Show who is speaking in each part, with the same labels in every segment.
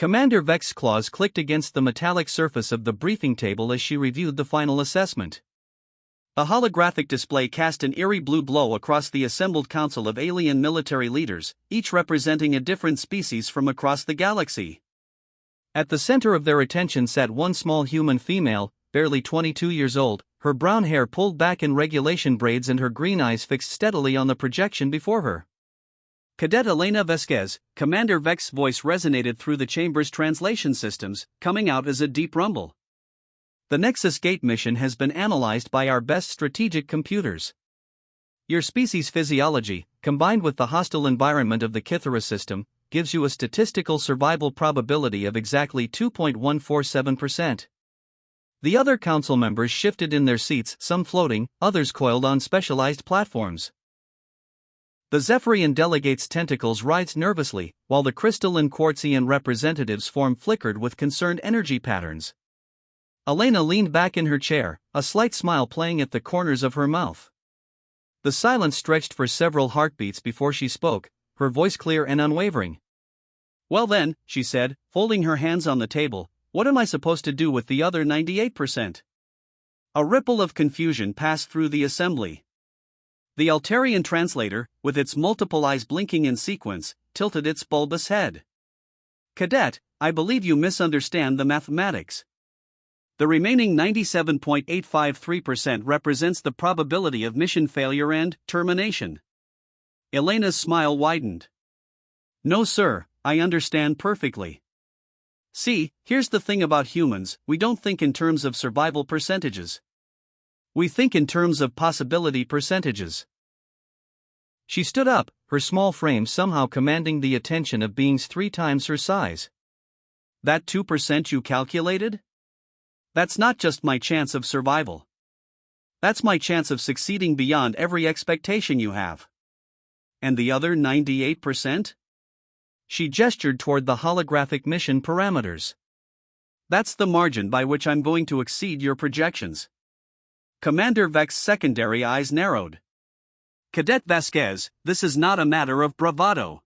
Speaker 1: Commander Vex's claws clicked against the metallic surface of the briefing table as she reviewed the final assessment. A holographic display cast an eerie blue glow across the assembled council of alien military leaders, each representing a different species from across the galaxy. At the center of their attention sat one small human female, barely 22 years old, her brown hair pulled back in regulation braids and her green eyes fixed steadily on the projection before her. Cadet Elena Vasquez, Commander Vex's voice resonated through the chamber's translation systems, coming out as a deep rumble. The Nexus Gate mission has been analyzed by our best strategic computers. Your species' physiology, combined with the hostile environment of the Kythera system, gives you a statistical survival probability of exactly 2.147%. The other council members shifted in their seats, some floating, others coiled on specialized platforms. The Zephyrian delegates' tentacles writhed nervously, while the crystalline Quartzian representatives' form flickered with concerned energy patterns. Elena leaned back in her chair, a slight smile playing at the corners of her mouth. The silence stretched for several heartbeats before she spoke, her voice clear and unwavering. "Well then," she said, folding her hands on the table, "what am I supposed to do with the other 98%? A ripple of confusion passed through the assembly. The Altarian translator, with its multiple eyes blinking in sequence, tilted its bulbous head. "Cadet, I believe you misunderstand the mathematics. The remaining 97.853% represents the probability of mission failure and termination." Elena's smile widened. "No sir, I understand perfectly. See, here's the thing about humans, we don't think in terms of survival percentages. We think in terms of possibility percentages." She stood up, her small frame somehow commanding the attention of beings 3 times her size. "That 2% you calculated? That's not just my chance of survival. That's my chance of succeeding beyond every expectation you have. And the other 98%? She gestured toward the holographic mission parameters. "That's the margin by which I'm going to exceed your projections." Commander Vex's secondary eyes narrowed. "Cadet Vasquez, this is not a matter of bravado.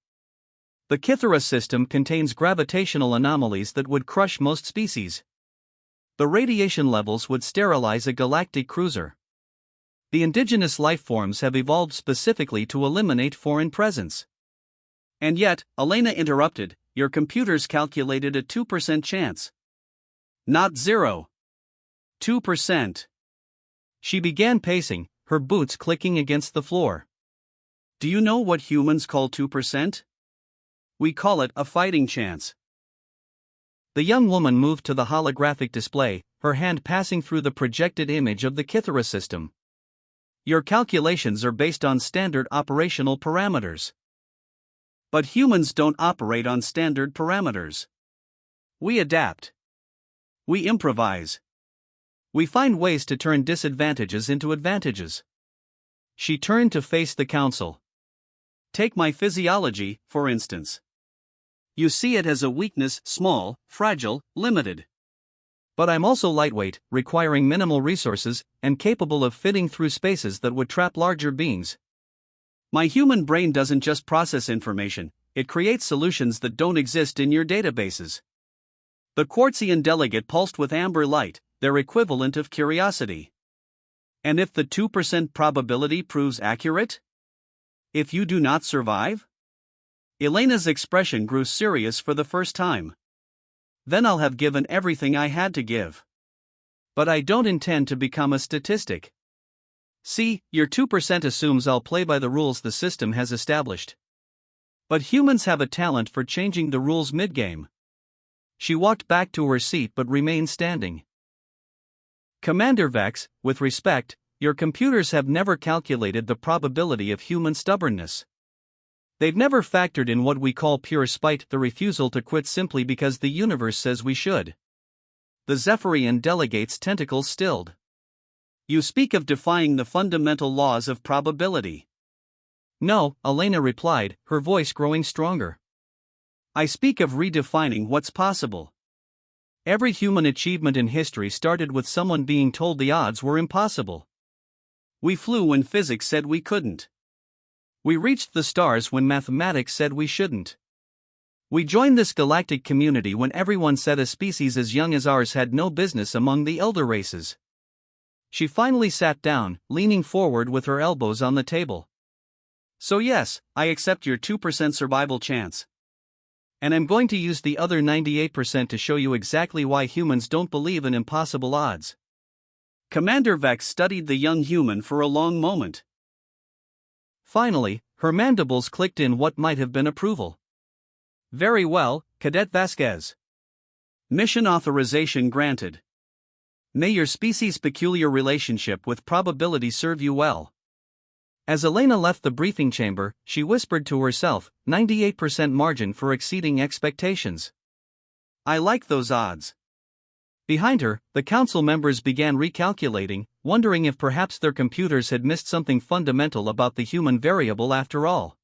Speaker 1: The Kythera system contains gravitational anomalies that would crush most species. The radiation levels would sterilize a galactic cruiser. The indigenous life forms have evolved specifically to eliminate foreign presence." "And yet," Elena interrupted, "your computers calculated a 2% chance. Not 0. 2%. She began pacing, her boots clicking against the floor. "Do you know what humans call 2%? We call it a fighting chance." The young woman moved to the holographic display, her hand passing through the projected image of the Kythera system. "Your calculations are based on standard operational parameters. But humans don't operate on standard parameters. We adapt. We improvise. We find ways to turn disadvantages into advantages." She turned to face the council. "Take my physiology, for instance. You see it as a weakness, small, fragile, limited. But I'm also lightweight, requiring minimal resources, and capable of fitting through spaces that would trap larger beings. My human brain doesn't just process information, it creates solutions that don't exist in your databases." The Quartzian delegate pulsed with amber light, their equivalent of curiosity. "And if the 2% probability proves accurate? If you do not survive?" Elena's expression grew serious for the first time. "Then I'll have given everything I had to give. But I don't intend to become a statistic. See, your 2% assumes I'll play by the rules the system has established. But humans have a talent for changing the rules mid-game." She walked back to her seat but remained standing. "Commander Vex, with respect, your computers have never calculated the probability of human stubbornness. They've never factored in what we call pure spite, the refusal to quit simply because the universe says we should." The Zephyrian delegate's tentacles stilled. "You speak of defying the fundamental laws of probability." "No," Elena replied, her voice growing stronger. "I speak of redefining what's possible. Every human achievement in history started with someone being told the odds were impossible. We flew when physics said we couldn't. We reached the stars when mathematics said we shouldn't. We joined this galactic community when everyone said a species as young as ours had no business among the elder races. She finally sat down, leaning forward with her elbows on the table. So yes, I accept your 2% survival chance. And I'm going to use the other 98% to show you exactly why humans don't believe in impossible odds. Commander Vex studied the young human for a long moment. Finally, her mandibles clicked in what might have been approval. Very well, Cadet Vasquez. Mission authorization granted. May your species' peculiar relationship with probability serve you well. As Elena left the briefing chamber, she whispered to herself, 98% margin for exceeding expectations. I like those odds. Behind her, the council members began recalculating, wondering if perhaps their computers had missed something fundamental about the human variable after all.